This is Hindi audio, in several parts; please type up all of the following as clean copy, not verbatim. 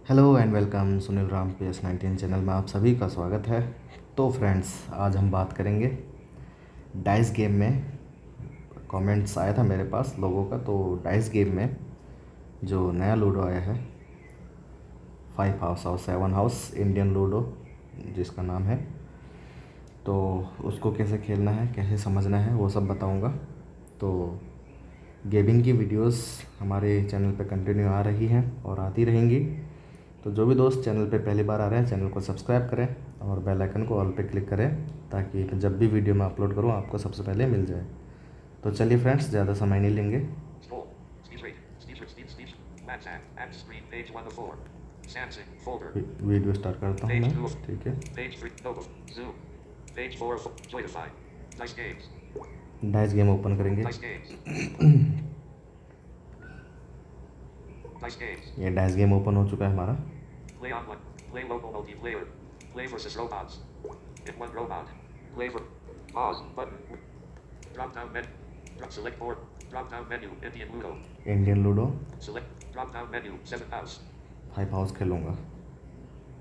Hello and welcome Sunil Ram PS19 channel में आप सभी का स्वागत है। तो फ्रेंड्स, आज हम बात करेंगे डाइस गेम में। कमेंट्स आया था मेरे पास लोगों का, तो डाइस गेम में जो नया लूडो आया है 5 हाउस और 7 हाउस इंडियन लूडो जिसका नाम है, तो उसको कैसे खेलना है, कैसे समझना है, वो सब बताऊंगा। तो गेमिंग की वीडियोस हमारे चैनल पे कंटिन्यू आ रही हैं और आती रहेंगी। तो जो भी दोस्त चैनल पे पहली बार आ रहे हैं, चैनल को सब्सक्राइब करें और बेल आइकन को ऑल पे क्लिक करें ताकि जब भी वीडियो मैं अपलोड करूं आपको सबसे पहले मिल जाए। तो चलिए फ्रेंड्स, ज़्यादा समय नहीं लेंगे, वीडियो स्टार्ट करता हूं मैं। ठीक है, डाइस गेम ओपन करेंगे। ये डाइस गेम ओपन हो चुका है हमारा। इंडियन लूडो 5 हाउस खेलूँगा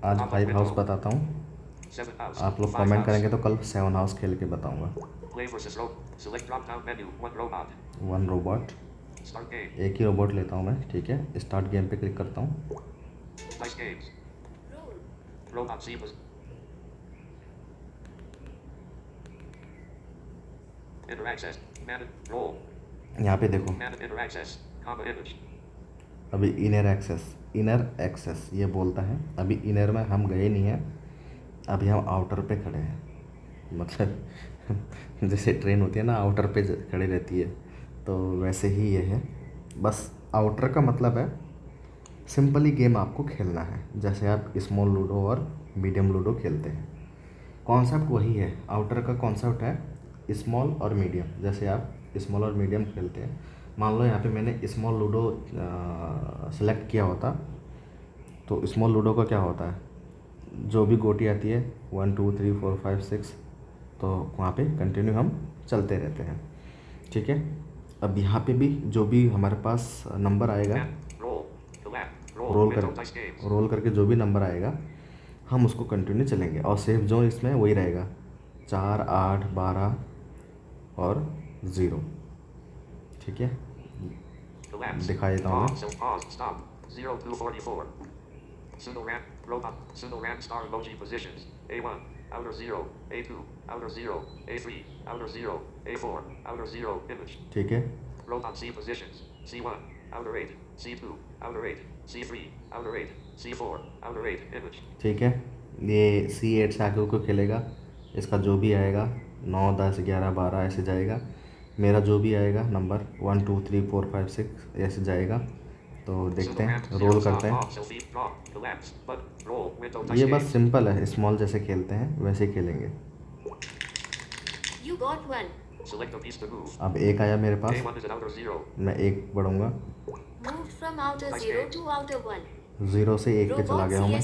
आज। 5 हाउस बताता हूँ, आप लोग कमेंट करेंगे तो कल 7 हाउस खेल के बताऊँगा। 1 रोबोट, एक ही रोबोट लेता हूँ मैं। ठीक है, स्टार्ट गेम पे क्लिक करता हूँ। यहाँ पे देखो, अभी इनर एक्सेस ये बोलता है। अभी इनर में हम गए नहीं हैं, अभी हम आउटर पे खड़े हैं। मतलब जैसे ट्रेन होती है ना, आउटर पे खड़ी रहती है, तो वैसे ही ये है। बस आउटर का मतलब है सिंपली गेम आपको खेलना है, जैसे आप स्मॉल लूडो और मीडियम लूडो खेलते हैं। कॉन्सेप्ट वही है, आउटर का कॉन्सेप्ट है स्मॉल और मीडियम। जैसे आप स्मॉल और मीडियम खेलते हैं, मान लो यहाँ पे मैंने स्मॉल लूडो सेलेक्ट किया होता, तो स्मॉल लूडो का क्या होता है, जो भी गोटी आती है 1 2 3 4 5 6, तो वहाँ पे कंटिन्यू हम चलते रहते हैं। ठीक है, अब यहाँ पे भी जो भी हमारे पास नंबर आएगा, रोल करके जो भी नंबर आएगा हम उसको कंटिन्यू चलेंगे। और सेफ जोन इसमें वही रहेगा, 4 8 12 और 0। ठीक है, दिखा देता हूँ मैं। ठीक है, ठीक है, ये C8 से आगे को खेलेगा। इसका जो भी आएगा 9 10 11 12 ऐसे जाएगा। मेरा जो भी आएगा नंबर 1 2 3 4 5 6 ऐसे जाएगा। तो देखते हैं, रोल करते हैं। ये बस सिंपल है, स्मॉल जैसे खेलते हैं वैसे ही खेलेंगे। अब एक आया मेरे पास, मैं एक बढ़ूंगा। ज़ीरो से एक पे चला गया हूँ मैं।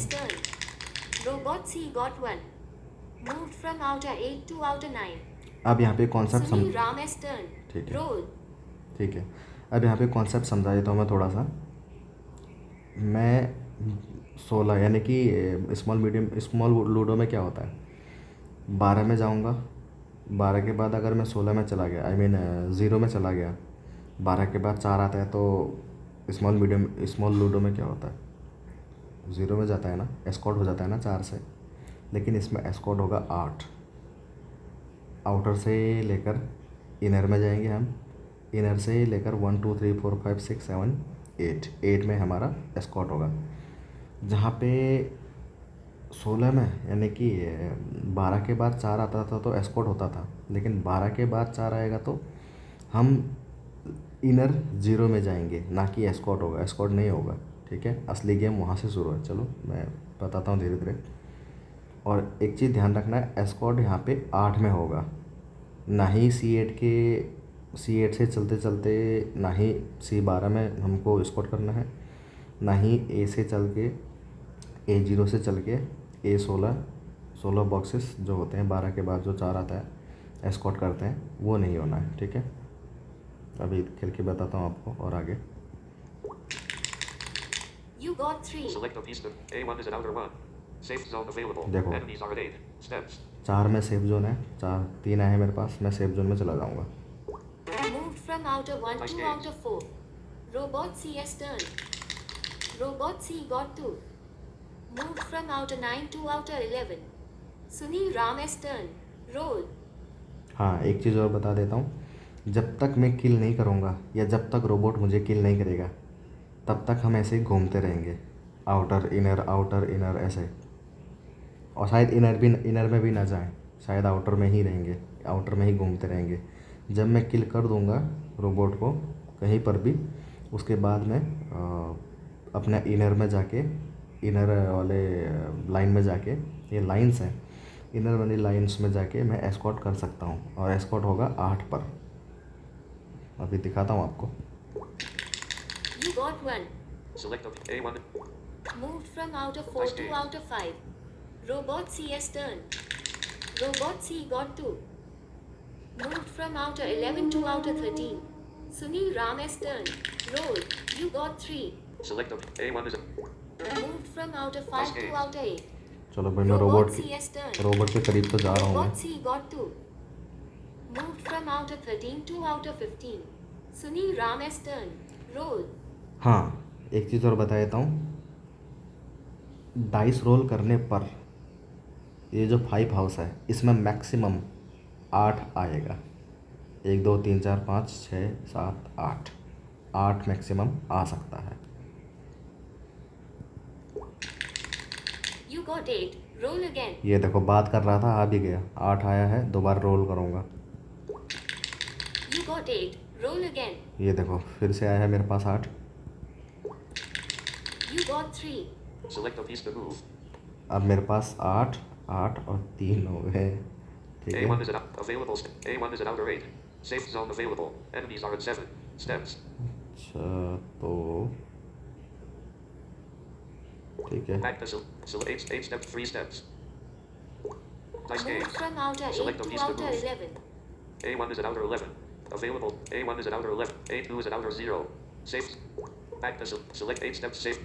अब यहाँ पे कॉन्सेप्ट ठीक है, ठीक है, अब यहाँ पे कॉन्सेप्ट समझा देता हूँ मैं थोड़ा सा। मैं 16 यानी कि स्मॉल लूडो में क्या होता है, 12 में जाऊँगा। 12 के बाद अगर मैं 16 में चला गया, ज़ीरो में चला गया, 12 के बाद 4 आता है, तो स्मॉल लूडो में क्या होता है, ज़ीरो में जाता है ना, एस्कॉर्ट हो जाता है ना 4 से। लेकिन इसमें एस्कॉर्ट होगा 8। आउटर से लेकर इनर में जाएंगे हम, इनर से लेकर 1 2 3 4 5 6 7 8 में हमारा एस्कॉर्ट होगा। जहाँ पे 16 में यानी कि 12 के बाद 4 आता था तो एस्कॉर्ट होता था, लेकिन 12 के बाद 4 आएगा तो हम इनर 0 में जाएंगे, ना कि एस्कॉर्ट होगा, एस्कॉर्ट नहीं होगा। ठीक है, असली गेम वहाँ से शुरू है। चलो मैं बताता हूँ धीरे धीरे। और एक चीज़ ध्यान रखना है, एस्कॉर्ट यहाँ पे 8 में होगा, ना ही C8 से चलते चलते, ना ही C12 में हमको एस्कॉर्ट करना है, ना ही A से चल के A0 से चल के A16 बॉक्सेस जो होते हैं 12 के बाद जो 4 आता है एस्कॉर्ट करते हैं, वो नहीं होना है। ठीक है, अभी खेल के बताता हूँ आपको और आगे। You got 3. Select a piece of A1 is an outer 1. Safe zone available. देखो। Enemies are at 8 steps. 4 में सेफ जोन है, 4 3 है मेरे पास, मैं सेफ जोन में चला जाऊँगा। Moved from outer 1 to outer 4. Robot CS turn. Robot C got 2. Moved from outer 9 to outer 11. Sunil Ramesh turn. Roll. हाँ, एक चीज़ और बता देता हूँ, जब तक मैं किल नहीं करूँगा या जब तक रोबोट मुझे किल नहीं करेगा तब तक हम ऐसे ही घूमते रहेंगे, आउटर इनर ऐसे। और शायद इनर में भी ना जाएं, शायद आउटर में ही रहेंगे, आउटर में ही घूमते रहेंगे। जब मैं किल कर दूंगा रोबोट को कहीं पर भी, उसके बाद मैं अपने इनर में जाके, इनर वाले लाइन में जाके, ये लाइंस हैं, इनर वाली लाइंस में जाके मैं एस्कॉर्ट कर सकता हूँ, और एस्कॉर्ट होगा 8 पर। अभी दिखाता हूँ आपको। You got 1. Select A1. Moved from outer 4 to outer 5. Robot CS turn. Robot C got 2. Moved from outer 11 to outer 13. Sunil Ramesh turn. Roll. You got 3. Select A1 is a Moved from outer 5 to outer 8. चलो भाई, मैं Robot CS turn. रोबोट के करीब तो जा रहा हूँ Robot मैं। C got 2. Moved from outer 13 to outer 15. Sunil Ramesh turn. Roll. हाँ, एक चीज़ और बता देता हूँ, डाइस रोल करने पर ये जो 5 हाउस है इसमें मैक्सिमम 8 आएगा। 1 2 3 4 5 6 7 8 मैक्सिमम आ सकता है। You got 8. Roll again. ये देखो, बात कर रहा था, आ भी गया, 8 आया है, दोबारा रोल करूँगा। You got 8. Roll again. ये देखो, फिर से आया है मेरे पास 8। You got 3. select a piece to move. अब मेरे पास 8 8 और 3 हो गए, ठीक है। A1 is available. A1 is an outer 8. Safe zone available. Enemies are at 7 steps. अच्छा, तो ठीक है। Back to select 8 steps, 3 steps. Dice Move games. from outer 8 Select a to piece to outer move. 11. A1 is at outer 11. Available. A1 is at outer 11. A2 is at outer 0. Safe. Back to select 8 steps. Safe.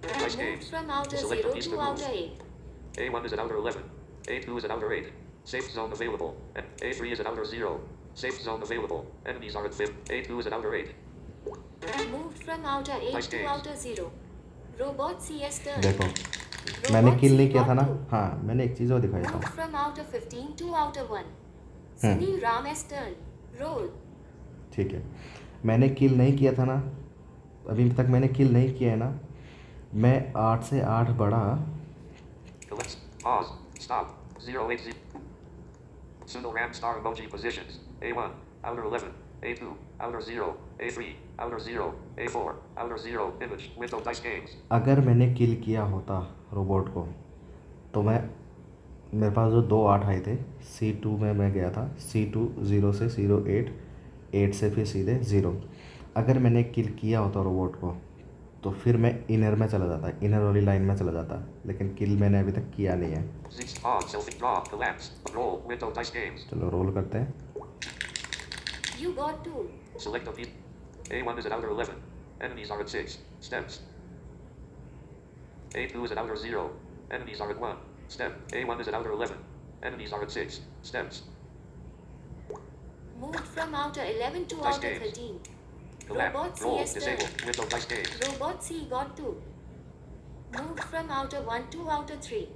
Dice Move games. from outer Select a 0 piece to to move. outer 8. A1 is at outer 11. A2 is at outer 8. Safe zone available. A3 is at outer 0. Safe zone available. Enemies are at 5. A2 is at outer 8. Moved from outer 8 Dice to games. outer 0. Robot CS turn. देखो, मैंने Robot किल नहीं C किया था got ना। 2. हाँ, मैंने एक चीज़ और दिखाई था। Moved from outer 15 to outer 1. Sunil Ramesh turn. Roll. ठीक है, मैंने किल नहीं किया था ना, अभी तक मैंने किल नहीं किया है ना। मैं 8 से 8 बढ़ा। Collect. Pause. Stop. 080. Pseudo ram star emoji positions. A1. Outer 11. A2. Outer 0. A3. Outer 0. A4. Outer 0. Image. Window dice games. अगर मैंने किल किया होता रोबोट को तो मेरे पास जो 2 8 आए थे, C2 में मैं गया था, C2 0 से 0 8 8 से फिर सीधे 0। अगर मैंने किल किया होता रोबोट को तो फिर मैं इनर में चला जाता, इनर वाली लाइन में चला जाता, लेकिन किल मैंने अभी तक किया नहीं है। Pause. Selfie. Draw. Collapse. Roll. Window dice games. चलो रोल करते हैं। You got 2. Select a piece. A1 is at outer 11. Enemies are at 6 steps. A2 is at outer 0. Enemies are at 1 step. A1 is at outer 11. Enemies are at 6 steps. Moved from outer 11 to Dice outer games. 13. Robot Collapse. Roll. CS turn. Disable. Window dice games. Robot C got 2. Moved from outer 1 to outer 3.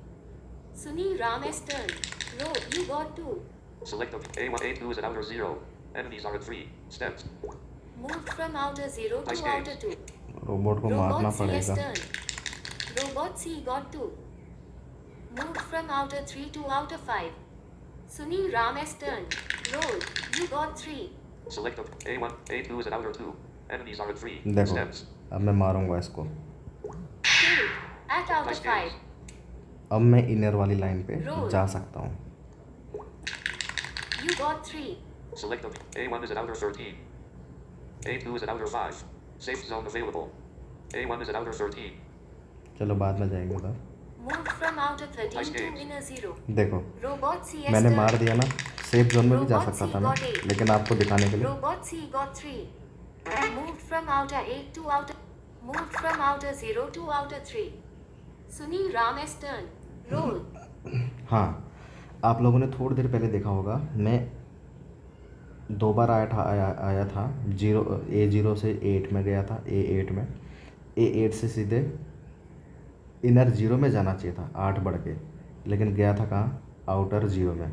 Sunil Ramesh turn. Roll. You got 2. Select A1. A2 is at outer 0. Enemies are at 3 steps. Moved from outer 0 to Dice outer 2. Robot को मारना Robot CS पड़ेगा। turn. Robot C got 2. Moved from outer 3 to outer 5. Sunil Ramesh turn. Roll. You got 3. Select A1. A2 is at outer 2. Enemies are at 3 देखो, steps. अब मैं मारूंगा इसको। Killed. At outer Dice 5. games. अब मैं इनर वाली लाइन पे Roll. जा सकता हूँ। You got 3. Select A1 is at outer 13. A2 is at outer 5. Safe zone available. A1 is at outer 13. चलो बाद में जाएंगे उधर। Moved from outer 13 Dice to games. inner 0. देखो, Robot CS मैंने turn. मार दिया ना, सेफ जोन में भी जा Robot सकता C था मैं, got 8. लेकिन आपको दिखाने के लिए। Robot C got 3. Moved from outer 8 to outer. Moved from outer 0 to outer 3. Sunil Ram's turn. Roll. हाँ, आप लोगों ने थोड़ी देर पहले देखा होगा, मैं 2 बार आया था। A0 से A8 में गया था, A8 में, A8 से सीधे इनर 0 में जाना चाहिए था 8 बढ़ के, लेकिन गया था कहाँ, आउटर 0 में।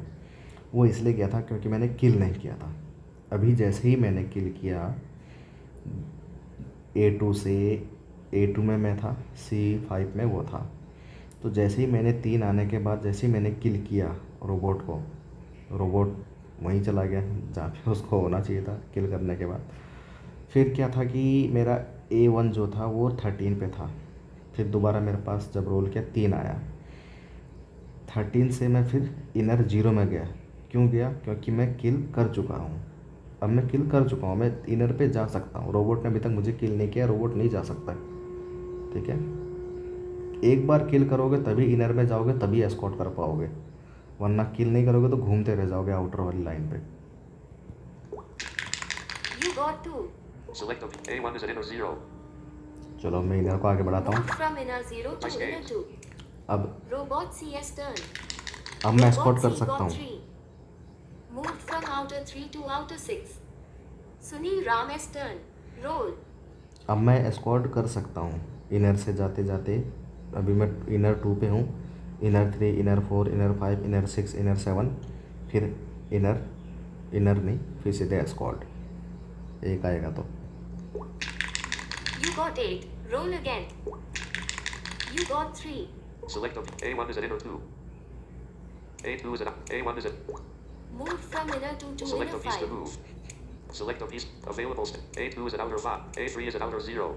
वो इसलिए गया था क्योंकि मैंने किल नहीं किया था। अभी जैसे ही मैंने किल किया, A2 से A2 में मैं था, C5 में वो था। तो जैसे ही मैंने 3 आने के बाद जैसे ही मैंने किल किया रोबोट को, रोबोट वहीं चला गया जहाँ पे उसको होना चाहिए था किल करने के बाद। फिर क्या था कि मेरा A1 जो था वो 13 पे था। फिर दोबारा मेरे पास जब रोल किया 3 आया। 13 से मैं फिर इनर 0 में गया। क्यों गया? क्योंकि मैं किल कर चुका हूँ। अब मैं किल कर चुका हूँ, मैं इनर पे जा सकता हूँ। रोबोट ने अभी तक मुझे किल नहीं किया, रोबोट नहीं जा सकता। ठीक है, एक बार किल करोगे तभी इनर में जाओगे, तभी एस्कॉर्ट कर पाओगे, वरना किल नहीं करोगे तो घूमते रह जाओगे आउटर वाली लाइन पे। You got 2. Select the A1 is at inner 0. चलो मैं इनर को आगे बढ़ाता Moved हूँ। from inner 0 to Nice inner games. 2. अब Robot CS turn. मैं Robot एस्कॉर्ट कर C सकता got हूँ। 3. Moved from outer 3 to outer 6. Sunil Ram's turn. Roll. अब मैं एस्कॉर्ट कर सकता हूँ इनर से जाते जाते। अभी मैं इनर 2 पे हूँ, inner 3, inner 4, inner 5, inner 6, inner 7, फिर इनर नहीं, फिर सीधे एस्कॉर्ट एक आएगा तो। You got 8. Roll again. You got 3. Select the A1 is at inner 2. A2 is at A1 is at. Moved from inner 2 to Select inner the piece to 5. move. Select the piece available. A2 is at outer 5. A3 is at outer 0.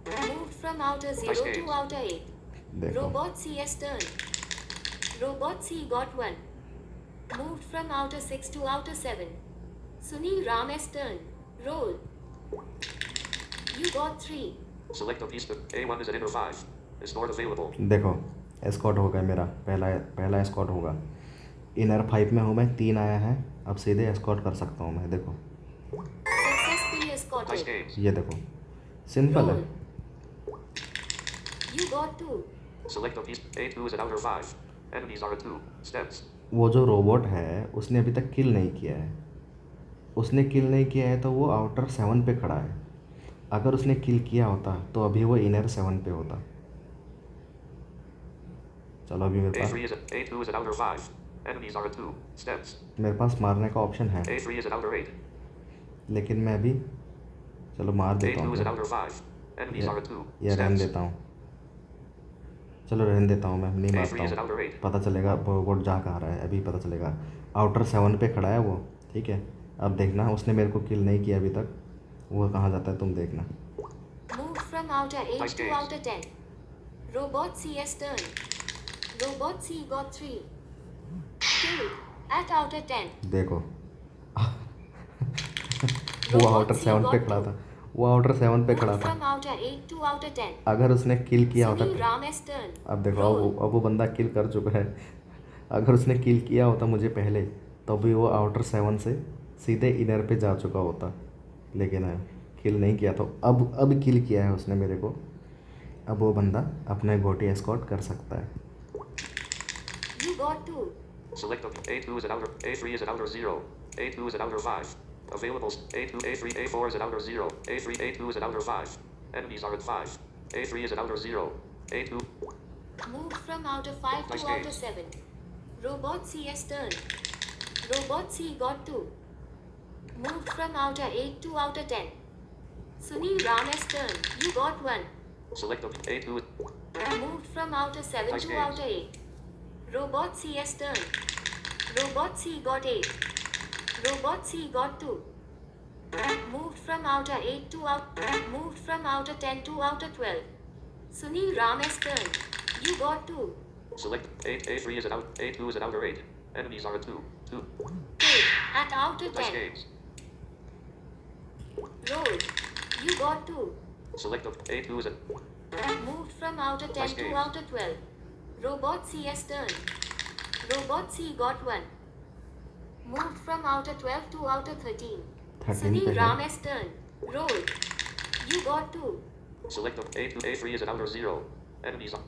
Moved from outer 0 Nice to games. outer 8. देखो Robot CS turn. Robot C got 1. Moved from outer 6 to outer 7. Sunil Ram's turn. Roll. You got 3. Select the piece to A1 is at inner 5. Is not available. देखो एस्कॉर्ट हो गया मेरा, पहला एस्कॉर्ट होगा। इनर 5 में हूँ मैं, 3 आया है, अब सीधे एस्कॉर्ट कर सकता हूँ मैं। देखो Successfully Nice escorted. games. ये देखो, सिंपल है। Roll. You got 2. Select the piece. A2 is at outer 5. Enemies are at 2 steps. वो जो रोबोट है उसने अभी तक किल नहीं किया है। उसने किल नहीं किया है तो वो आउटर 7 पे खड़ा है। अगर उसने किल किया होता तो अभी वो इनर 7 पे होता। चलो अभी A2 is at outer 5. Enemies are at 2 steps. मेरे पास मारने का ऑप्शन है, A3 is at outer 8. लेकिन मैं अभी चलो मार देता A2 is at हूँ, outer 5. Enemies are at 2 या रहने steps. देता हूँ। चलो रहने देता हूँ, मैं नहीं A3 मारता is at हूँ, outer 8. पता चलेगा रोबोट जा कहाँ रहा है, अभी पता चलेगा। आउटर 7 पे खड़ा है वो, ठीक है। अब देखना, उसने मेरे को किल नहीं किया अभी तक, वो कहाँ जाता है तुम देखना। Moved from outer 8 Nice to games. outer 10. Robot CS turn. Robot C got 3. Kill. At outer 10. देखो वो आउटर 7 पे खड़ा था, वो आउटर 7 पे खड़ा Moved था। from outer 8 to outer 10. अगर उसने किल किया होता, Sunil Ram's turn. अब देखो Roll. अब वो बंदा किल कर चुका है। अगर उसने किल किया होता मुझे पहले, तो भी वो आउटर 7 से सीधे इनर पे जा चुका होता, लेकिन किल नहीं किया। तो अब किल किया है उसने मेरे को, अब वो बंदा अपने गोटी एस्कॉर्ट कर सकता है। You got 2. Select the A2 is at outer. A3 is at outer 0. A2 is at outer 5. Available. A2, A3, A4 is at outer 0. A3, A2 is at outer 5. Enemies are at 5. A3 is at outer 0. A2. Moved from outer 5 Nice to outer games. 7. Robot CS turn. Robot C got 2. Moved from outer 8 to outer 10. Sunil Ram's turn. You got 1. Select the A2. Moved from outer 7 Nice to games. outer 8. Robot CS turn. Robot C got 8. Robot C got 2. Moved from outer 8 to moved from outer 10 to outer 12. Sunil Ram's turn. You got 2. Select A3 is at out. A2 is at outer 8. Enemies are at 2. 2. Kill. At outer Nice 10. games. Roll. You got 2. Select the A2 is at. Moved from outer 10 Nice to games. outer 12. Robot CS turn. Robot C got 1. Moved from outer 12 to outer 13. 13 Sunil पे है। Ram's turn. Roll. You got 2. Select the A2, A3 is an outer 0. Enemies on.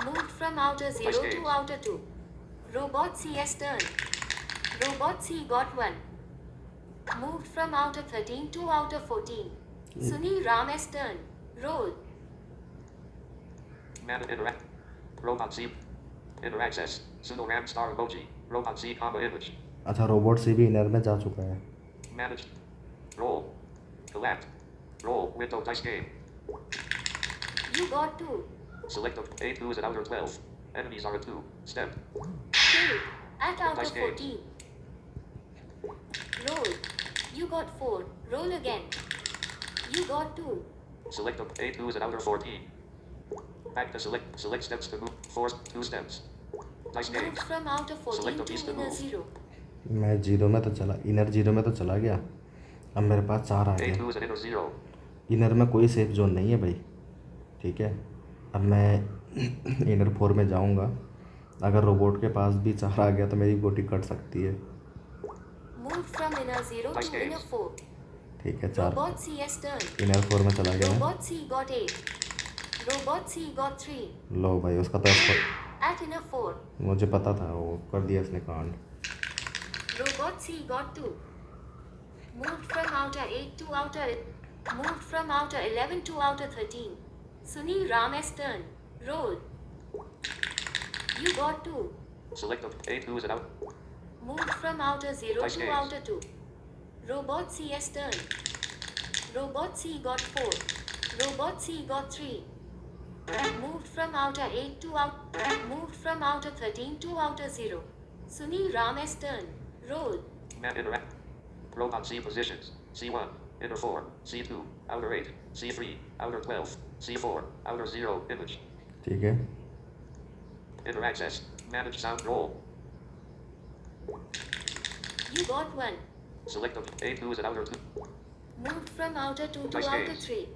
Moved from outer 0 to games. outer 2. Robot CS turn. Robot C got 1. Moved from outer 13 to outer 14. Sunil Ram S turn. Roll. Manage interact. Robot C. Inner access. Single RAM star emoji. Robot C comma image. अच्छा रोबोट से भी इनर में जा चुका है. Manage. Roll. Collect. Roll. Window dice game. You got 2. Select the A2 is an outer 12. Enemies are at 2. Step. Kill. At outer Dice game. 14. Roll. You got 4. Roll again. You got 2. Select the A2 is an outer 14. Back to select. Select steps to move. Force 2 steps. Dice game. Moved from outer 14 Select the piece to to inner move. 0. मैं जीरो में तो चला, इनर जीरो में तो चला गया. अब मेरे पास 4 आ गए. A2 is an inner 0. Inner में कोई सेफ जोन नहीं है भाई. ठीक है, अब मैं इनर 4 में जाऊंगा. अगर रोबोट के पास भी 4 आ गया तो मेरी गोटी कट सकती है. Moved from inner 0 Dice to inner games. 4. ठीक है, 4 Robot CS turn. इनर 4 में चला गया. Robot C got 8. Robot C got 3. लो भाई, उसका तो At inner 4. मुझे पता था, वो कर दिया इसने कांड. Robot C got 2. Moved from outer 8 to outer. Moved from outer 11 to outer 13. Sunil Ram S turn. Roll. You got 2. Select the A2 is an out. Moved from outer 0 Dice to games. outer 2. Robot CS turn. Robot C got 4. Robot C got 3. Moved from outer 8 to out. Moved from outer 13 to outer 0. Sunil Ram S turn. Roll. Map interact. Robot C positions. C1. Inner 4. C2. Outer 8. C3. Outer 12. C4. Outer 0. Image. ठीक है. Inner access. Manage sound roll. You got 1. Select the A2 is an outer 2. Moved from outer 2 to Dice outer games. 3.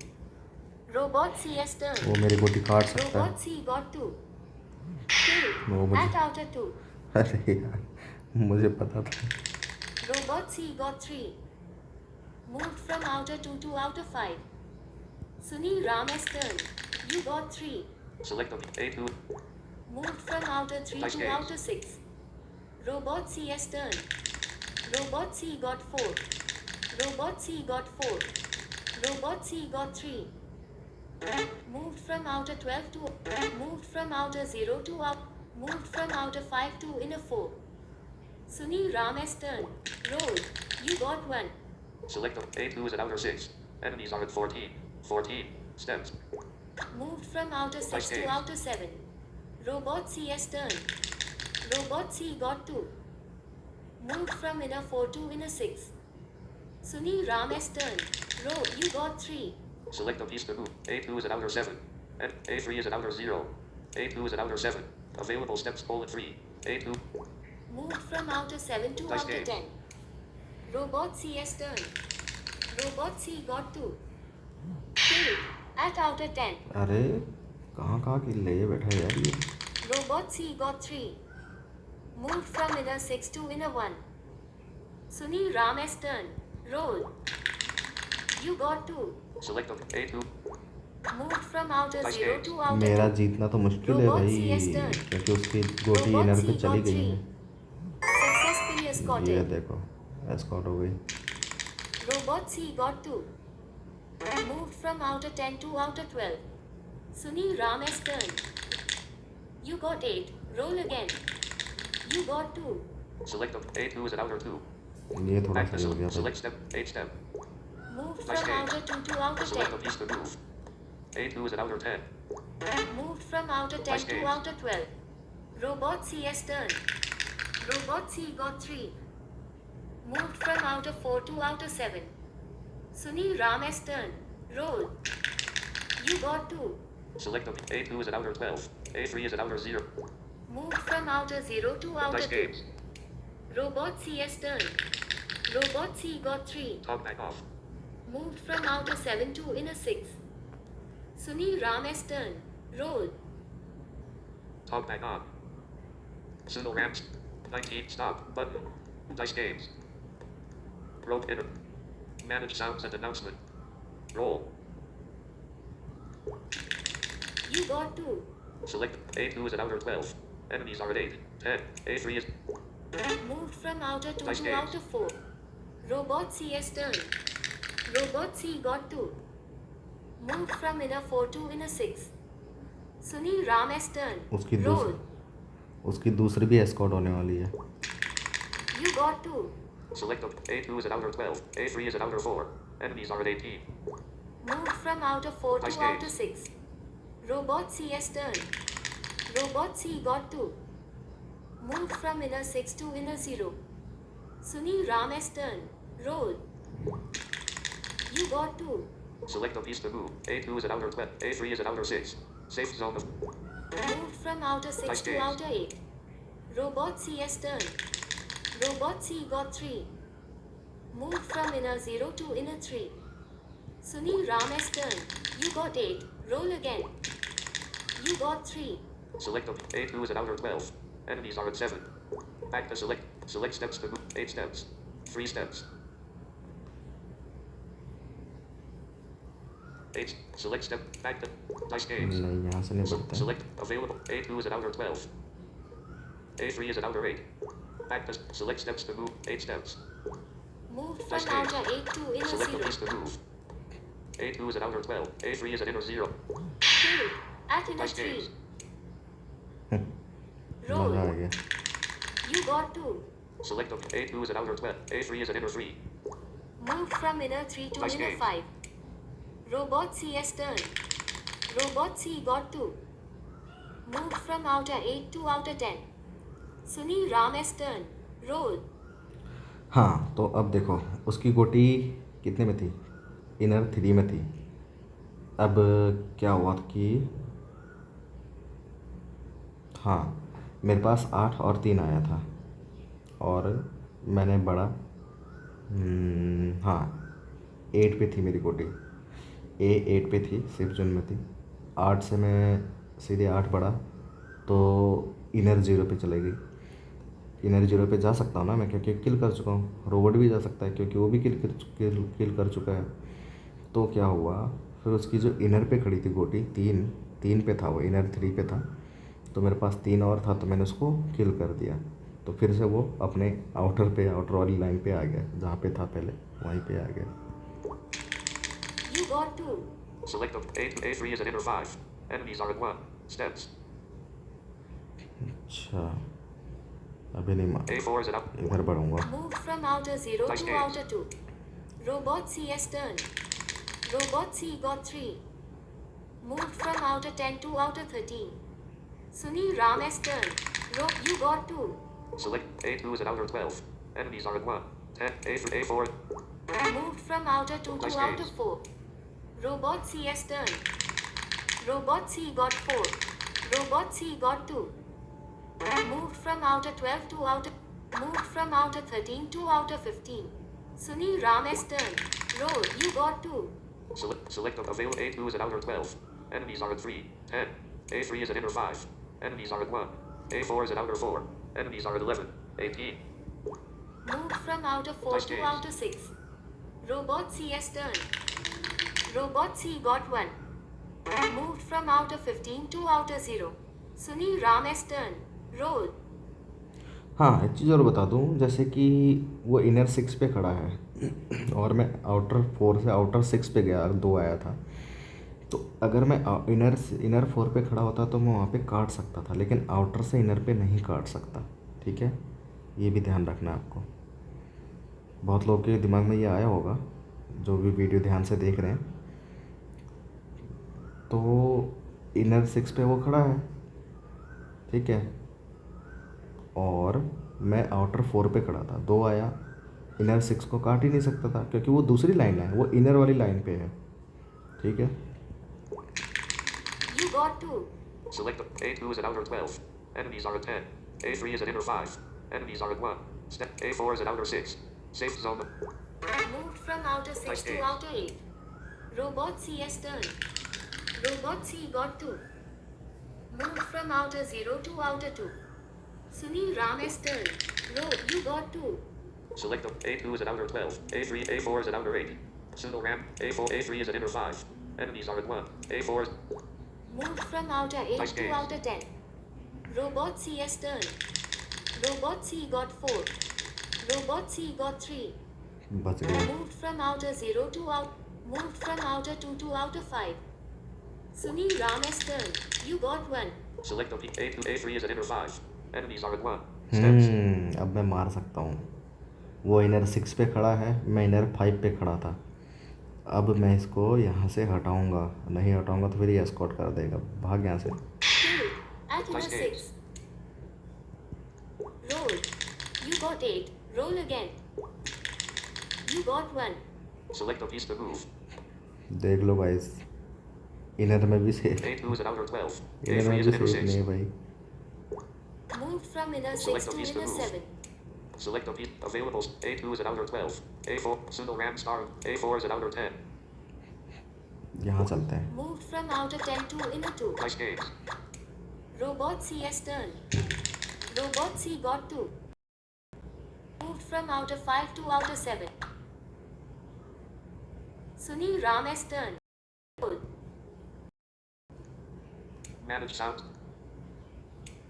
Robot CS turn. वो मेरी गोटी काट सकता है. Robot C got 2. Kill. वो मुझे At outer 2. अरे यार, मुझे पता था. Robot C got 3. Moved from outer 2 to outer 5. Sunil Ram S turn. You got 3. Select the A2. Moved from outer 3 Dice to games. outer 6. Robot CS turn. Robot C got 4. Robot C got 4. Robot C got 3. Moved from outer 12 to. Moved from outer 0 to up. Moved from outer 5 to inner 4. Sunil Ram S turn. Roll. You got 1. Select the A2 is an outer 6. Enemies are at 14. 14. Steps. Moved from outer 6 Dice to games. outer 7. Robot CS turn. Robot C got 2. Moved from inner 4 to inner 6. Sunil Ram S turn. Roll. You got 3. Select the piece to move. A2 is an outer 7. And A3 is an outer 0. A2 is an outer 7. Available steps: 3. A2. Moved from outer 7 to Dice outer games. 10. Robot CS turn. Robot C got 2. Kill. At outer 10. अरे कहाँ किल ले बैठा है यार ये. Robot C got 3. Moved from inner 6 to inner 1. Sunil Ram S turn. Roll. You got 2. Select the A2. Moved from outer Dice 0 games. to outer मेरा 2. जीतना तो मुश्किल है Robot भाई, CS turn. क्योंकि उसकी गोटी Robot इनर C पे चली got गई 3. है. Successfully ये escorted. देखो, एस्कॉर्ट हो गई. Robot C got 2. Moved from outer 10 to outer 12. Sunil Ram S turn. You got 8. Roll again. You got 2. Select the A2 is an outer 2. ये थोड़ा Back to सही हो गया भाई. select step. 8 step. Moved Dice from games. outer 2 to outer Select the 10. piece to move. A2 is an outer 10. Moved from outer 10 Dice to games. outer 12. Robot CS turn. Robot C got 3. Moved from outer 4 to outer 7. Sunil Ram S turn. Roll. You got 2. Select the A2 is an outer 12. A3 is an outer 0. Moved from outer 0 to outer Dice 2. games. Robot CS turn. Robot C got 3. Talk back off. Moved from outer 7 to inner 6. Sunil Ram S turn. Roll. Talk back on. Single ramps. 19. Stop. Button. Dice games. Rope inner. Manage sounds and announcement. Roll. You got 2. Select A2 is at outer 12. Enemies are at 8. 10. A3 is Moved from outer 2 Nice to games. outer 4. Robot CS turn. Robot C got 2. Moved from inner 4 to inner 6. Sunil Ram S turn. उसकी Roll. दूसरी भी एस्कॉर्ट होने वाली है. You got 2. select A2 is at outer 12. A3 is at outer 4. Enemies are at 18. Moved from outer 4 Nice to outer games. 6. Robot CS turn. Robot C got 2. Moved from inner 6 to inner 0. Sunil Ram S turn. Roll. You got 2. Select a piece to move. A2 is at outer 12. A3 is at outer 6. Safe zone of Moved from outer 6 Nice to games. outer 8. Robot CS turn. Robot C got 3. Moved from inner 0 to inner 3. Sunil Ram S turn. You got 8. Roll again. You got 3. select a A2 is at outer 12. Enemies are at 7. Back to select. Select steps to move. 8 steps. 3 steps. 8. Select step. Back to Nice games. नहीं, यहाँ से नहीं बढ़ते. Select available. A2 is at outer 12. A3 is at outer 8. Back to select steps to move. 8 steps. Moved Nice from games. outer 8 to inner Select a 0. piece to move. A2 is at outer 12. A3 is at inner 0. Killed. At inner Nice 3. games. Roll. मज़ा आ गया. You got 2. Select A2 is at outer 12. A3 is at inner 3. Moved from inner 3 to Nice inner games. 5. Robot CS turn. Robot C got 2. Moved from outer 8 to outer 10. Sunil Ram S turn. Roll. हाँ, तो अब देखो उसकी गोटी कितने में थी? इनर 3 में थी. अब क्या हुआ कि हाँ, मेरे पास 8 और 3 आया था और मैंने बड़ा हाँ 8 पे थी मेरी गोटी. ए 8 पे थी, सेफ जोन में थी. 8 से मैं सीधे 8 बढ़ा तो इनर 0 पे चले गई. इनर 0 पे जा सकता हूँ ना मैं, क्योंकि किल कर चुका हूँ. रोबोट भी जा सकता है क्योंकि वो भी किल कर चुका है. तो क्या हुआ फिर उसकी जो इनर पे खड़ी थी गोटी, 3 पे था, वो इनर 3 पे था. तो मेरे पास 3 और था तो मैंने उसको किल कर दिया. तो फिर से वो अपने आउटर वाली लाइन पे आ गया, जहाँ पे था पहले वहीं पे आ गया. You got 2. Select A3 is at inner 5. Enemies are at 1. Steps. अच्छा, अभी नहीं मार, A4 is at up. इधर बढ़ूँगा. Moved from outer 0 Nice to games. outer 2. Robot CS turn. Robot C got 3. Moved from outer 10 to outer 13. Sunil Ram S turn. You got 2. Select A2 is at outer 12. Enemies are at 1. 10. A4. Moved from outer 2 Nice to outer games. 4. Robot CS turn. Robot C got 4. Robot C got 2. Moved from outer 12 to outer. Moved from outer 13 to outer 15. Sunil Ram S turn. Roll. You got 2. Select available A2 is at outer 12. Enemies are at 3. 10. A3 is at inner 5. Enemies are at 1. A4 is at outer 4. Enemies are at 11. 18. Moved from outer 4 Nice to games. outer 6. Robot CS turn. Robot C got 1. Moved from outer 15 to outer 0. Sunil Ram S turn. Roll. हाँ, एक चीज़ और बता दूँ, जैसे कि वो इनर 6 पे खड़ा है और मैं आउटर 4 से आउटर 6 पे गया, 2 आया था. तो अगर मैं इनर 4 पे खड़ा होता तो मैं वहाँ पे काट सकता था, लेकिन आउटर से इनर पे नहीं काट सकता. ठीक है, ये भी ध्यान रखना है आपको. बहुत लोगों के दिमाग में ये आया होगा जो भी वीडियो ध्यान से देख रहे हैं. तो इनर 6 पे वो खड़ा है, ठीक है, और मैं आउटर 4 पे खड़ा था. 2 आया, इनर 6 को काट ही नहीं सकता था क्योंकि वो दूसरी लाइन है, वो इनर वाली लाइन पे है. ठीक है. You got 2. Select A2 is at outer 12. Enemies are at 10. A3 is at inner 5. Enemies are at 1. Step A4 is at outer 6. Safe zone. Moved from outer 6 Nice to games. outer 8. Robot CS turn. Robot C got 2. Moved from outer 0 to outer 2. Sunil Ram S turn. Roll. You got 2. Select A2 is at outer 12. A4 is at outer 8. Pseudo Ram. A3 is at inner 5. Enemies are at 1. A4 is Moved from outer 8 Nice to games. outer 10. Robot CS turn. Robot C got 4. Robot C got 3. बच गए. Moved from outer 0 to out. Moved from outer 2 to outer 5. Sunil Ramesh turn. You got 1. select the A2, A3 is at inner 5. Enemies are at 1. Steps. अब मैं मार सकता हूँ. वो इनर 6 पे खड़ा है, मैं इनर 5 पे खड़ा था. अब मैं इसको यहाँ से हटाऊँगा. नहीं हटाऊँगा तो फिर ये एस्कॉर्ट कर देगा. भाग यहाँ से. Killed. At inner Nice 6. Roll. You got 8. Roll again. You got 1. Select a piece to move. देख लो गाइस, इनर में भी safe. A2 is at outer 12. Inner A3 में is भी at inner सेफ नहीं 6. है भाई. Moved from inner 6 Select a to piece to inner move. 7. Select a piece available. A2 is at outer 12. A4 pseudo ram star. A4 is at outer 10. यहाँ चलते हैं. Moved from outer 10 to inner 2. Nice games. Robot CS turn. Robot C got 2. Moved from outer 5 to outer 7. Sunil Ramesh turn. Roll. Manage sound.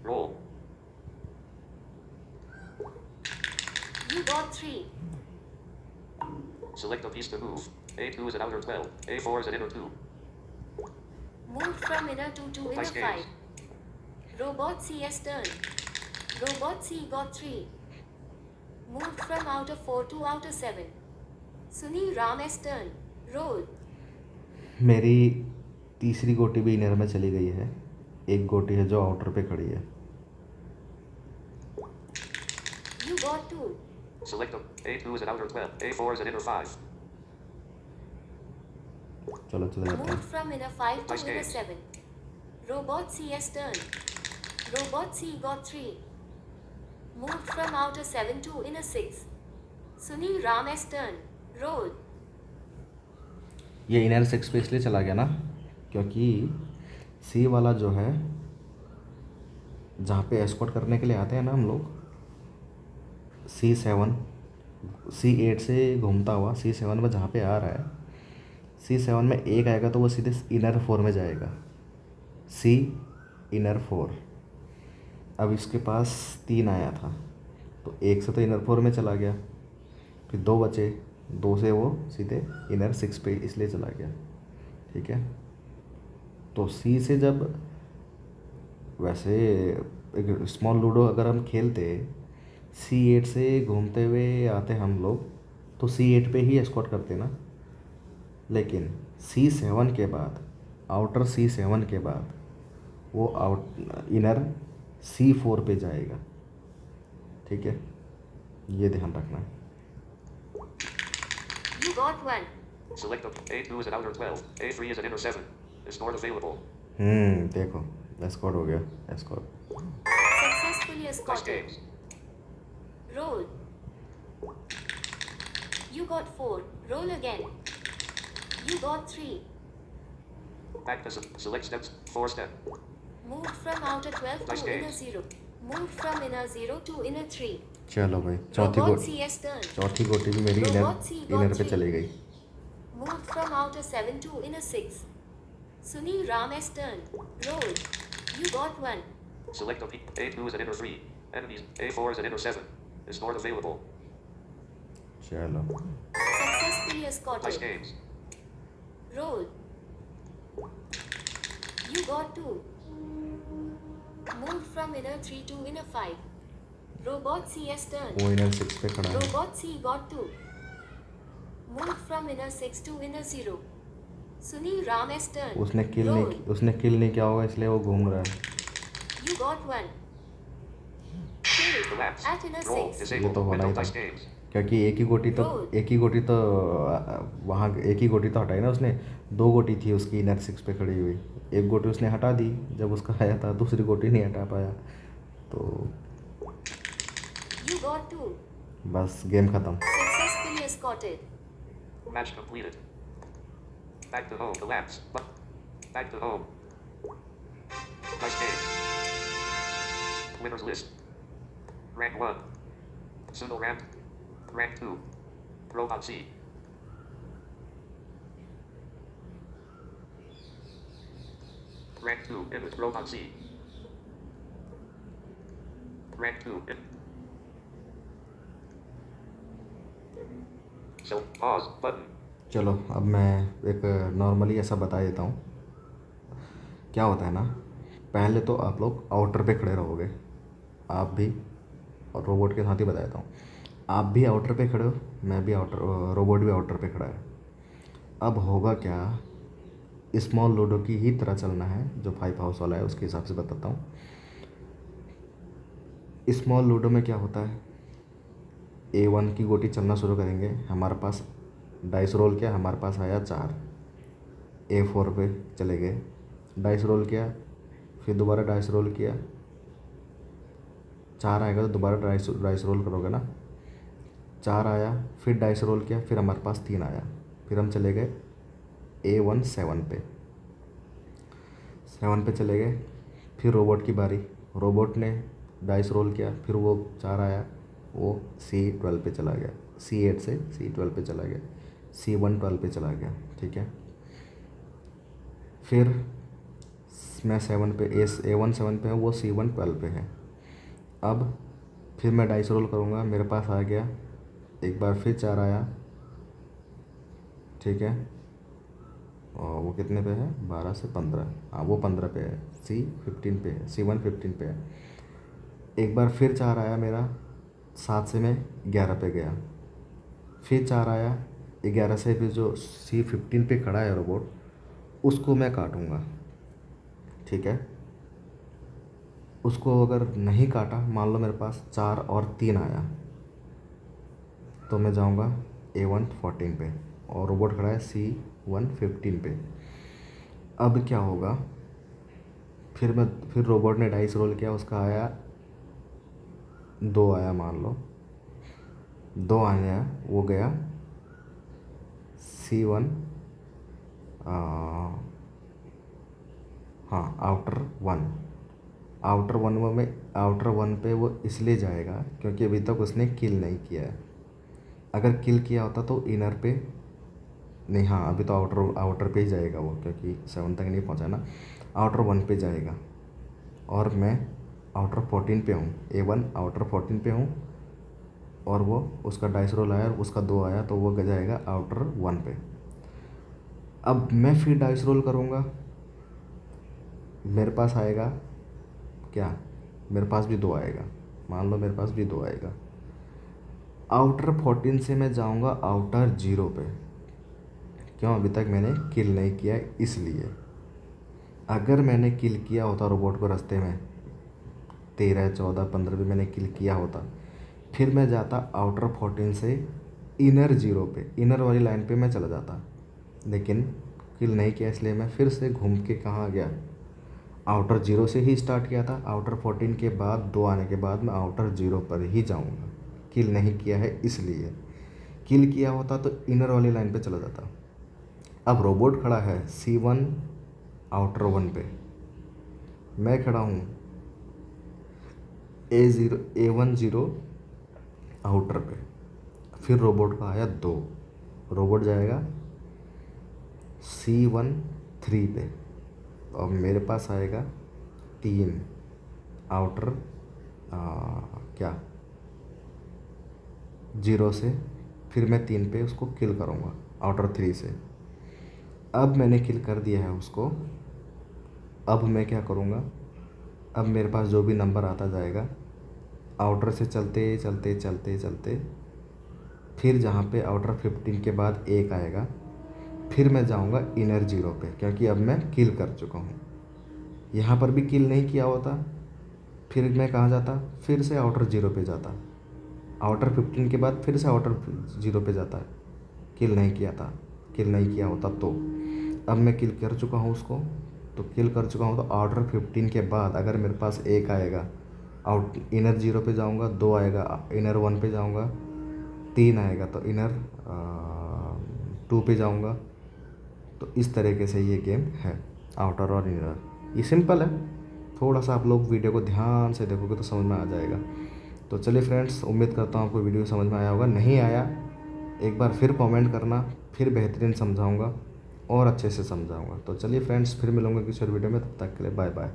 Roll. You got 3. Select a piece to move. A2 is at outer 12. A4 is at inner 2. Moved from inner 2 to inner Nice 5. games. Robot CS turn. Robot C got 3. Moved from outer 4 to outer 7. Sunil Ramesh turn. Roll. मेरी तीसरी गोटी भी इनर में चली गई है. एक गोटी है जो आउटर पे खड़ी है. You got 2. Select a A2 is at outer 12. A4 is at inner 5. चलो चले जाते Moved हैं. from inner 5 to Nice inner games. 7. Robot CS turn. Robot C got 3. Moved from outer 7 to inner 6. Sunil Ramesh turn. Roll. ये इनर 6 पे इसलिए चला गया ना क्योंकि सी वाला जो है जहाँ पे एस्कॉर्ट करने के लिए आते हैं ना हम लोग, C7 C8 से घूमता हुआ C7 में जहाँ पे आ रहा है, C7 में एक आएगा तो वो सीधे इनर 4 में जाएगा. C inner 4. अब इसके पास 3 आया था तो एक से तो इनर 4 में चला गया, फिर 2 बचे, 2 से वो सीधे इनर 6 पे इसलिए चला गया. ठीक है. तो सी से जब वैसे एक स्मॉल लूडो अगर हम खेलते, C8 से घूमते हुए आते हम लोग तो C8 पे ही एस्कॉर्ट करते ना. लेकिन C7 के बाद, आउटर C7 के बाद वो इनर C4 पे जाएगा. ठीक है, ये ध्यान रखना है. You got 1. Select a A2 is at outer 12. A3 is at inner 7. Escort available. देखो एस्कॉर्ट हो गया. Escort. Successfully Nice escorted. games. Roll. You got 4. Roll again. You got 3. Back to select steps. 4 step. Moved from outer 12 Nice to inner games. 0. Moved from inner 0 to inner 3. चलो भाई, Robot CS turn. चौथी गोटी भी मेरी इनर पे चली गई. Moved from outer 7 to inner 6. Sunil Ramesh turn. Roll. You got 1. Select a A2 is at inner 3. Enemies. A4 is at inner 7. Escort available. चलो. Successfully Nice escorted. games. Roll. You got 2. Moved from inner 3 to inner 5. Robot CS turn. वो इनर 6 पे खड़ा है. Robot C got 2. Moved from inner 6 to inner 0. Sunil Ramesh turn. उसने Roll. किल नहीं किया होगा इसलिए वो घूम रहा है. You got 1. Killed. Collapse. At inner Roll. 6. Disable. ये तो होना ही Window. था. Nice games. क्योंकि एक ही गोटी तो वहाँ एक ही गोटी तो हटाई ना उसने. 2 गोटी थी उसकी इनर 6 पे खड़ी हुई. एक गोटी उसने हटा दी जब उसका आया था, दूसरी गोटी नहीं हटा पाया तो You got 2. बस गेम ख़त्म. Successfully escorted. Match completed. Back to home. Collapse. Back to home. Nice game. Winners list. Rank 1. Pseudo Ram. Rank 2. Robot C. Rank 2, image, robot C. Rank 2, so pause button. चलो अब मैं एक नॉर्मली ऐसा बता देता हूँ। क्या होता है ना, पहले तो आप लोग आउटर पे खड़े रहोगे, आप भी, और रोबोट के साथ ही बता देता हूँ। आप भी आउटर पे खड़े हो, मैं भी आउटर, रोबोट भी आउटर पे खड़ा है। अब होगा क्या, स्मॉल लूडो की ही तरह चलना है, जो 5 हाउस वाला है उसके हिसाब से बताता हूँ। स्मॉल लूडो में क्या होता है, A1 की गोटी चलना शुरू करेंगे, हमारे पास डाइस रोल किया, हमारे पास आया 4, A4 पे चले गए, डाइस रोल किया, फिर दोबारा डाइस रोल किया, 4 आएगा तो दोबारा डाइस रोल करोगे ना, 4 आया, फिर डाइस रोल किया, फिर हमारे पास 3 आया, फिर हम चले गए A1 7 पे, 7 पे चले गए, फिर रोबोट की बारी, रोबोट ने डाइस रोल किया, फिर वो 4 आया, वो C12 पे चला गया, C8 से C12 पे चला गया, C1 12 पे चला गया, ठीक है। फिर मैं 7 पे, A1 7 पे है, वो C1 12 पे है। अब फिर मैं डाइस रोल करूँगा, मेरे पास आ गया, एक बार फिर 4 आया, ठीक है, और वो कितने पे है, 12 से 15, हाँ वो 15 पे है, C15 पे है, C1 15 पे है। एक बार फिर 4 आया मेरा, 7 से मैं 11 पे गया, फिर 4 आया, 11 से फिर जो C15 पे खड़ा है रोबोट, उसको मैं काटूँगा, ठीक है। उसको अगर नहीं काटा, मान लो मेरे पास 4 और 3 आया, तो मैं जाऊँगा A1 14 पे, और रोबोट खड़ा है C1 15 पे। अब क्या होगा, फिर रोबोट ने डाइस रोल किया, उसका आया 2 आया, मान लो 2 आया, वो गया C1, हाँ आउटर वन पे वो इसलिए जाएगा क्योंकि अभी तक उसने किल नहीं किया है। अगर किल किया होता तो इनर पे नहीं, हाँ अभी तो आउटर पे ही जाएगा वो, क्योंकि 7 तक नहीं पहुंचा ना, आउटर 1 पे जाएगा, और मैं आउटर 14 पे हूँ, A1 आउटर 14 पे हूँ, और वो उसका डाइस रोल आया, उसका 2 आया, तो वो जाएगा आउटर 1 पे। अब मैं फिर डाइस रोल करूँगा, मेरे पास आएगा क्या, मेरे पास भी 2 आएगा, मान लो मेरे पास भी 2 आएगा। आउटर 14 से मैं जाऊँगा आउटर 0 पे, क्यों, अभी तक मैंने किल नहीं किया है इसलिए। अगर मैंने किल किया होता रोबोट को रास्ते में, 13 14 15 पे मैंने किल किया होता, फिर मैं जाता आउटर 14 से इनर 0 पे, इनर वाली लाइन पे मैं चला जाता, लेकिन किल नहीं किया इसलिए मैं फिर से घूम के कहाँ गया, आउटर 0 से ही स्टार्ट किया था। आउटर 14 के बाद 2 आने के बाद मैं आउटर 0 पर ही जाऊँगा, किल नहीं किया है इसलिए। किल किया होता तो इनर वाली लाइन पे चला जाता। अब रोबोट खड़ा है C1 आउटर 1 पे, मैं खड़ा हूँ A1 0 आउटर पे, फिर रोबोट का आया 2, रोबोट जाएगा C1 3 पे, और मेरे पास आएगा 3 आउटर क्या 0 से, फिर मैं 3 पे उसको किल करूँगा आउटर 3 से। अब मैंने किल कर दिया है उसको, अब मैं क्या करूँगा, अब मेरे पास जो भी नंबर आता जाएगा, आउटर से चलते चलते चलते चलते, फिर जहाँ पे आउटर 15 के बाद 1 आएगा, फिर मैं जाऊँगा इनर 0 पे, क्योंकि अब मैं किल कर चुका हूँ। यहाँ पर भी किल नहीं किया होता, फिर मैं कहाँ जाता, फिर से आउटर 0 पे जाता, आउटर 15 के बाद फिर से आउटर 0 पे जाता है, किल नहीं किया होता तो। अब मैं किल कर चुका हूँ उसको, तो किल कर चुका हूँ, तो आउटर 15 के बाद अगर मेरे पास 1 आएगा, इनर 0 पे जाऊँगा, 2 आएगा, इनर 1 पे जाऊँगा, 3 आएगा तो इनर 2 पे जाऊँगा। तो इस तरीके से ये गेम है, आउटर और इनर। ये सिंपल है, थोड़ा सा आप लोग वीडियो को ध्यान से देखोगे तो समझ में आ जाएगा। तो चलिए फ्रेंड्स, उम्मीद करता हूँ आपको वीडियो समझ में आया होगा। नहीं आया, एक बार फिर कमेंट करना, फिर बेहतरीन समझाऊँगा। और अच्छे से समझाऊंगा। तो चलिए फ्रेंड्स, फिर मिलूंगा किसी और वीडियो में, तब तक के लिए बाय बाय।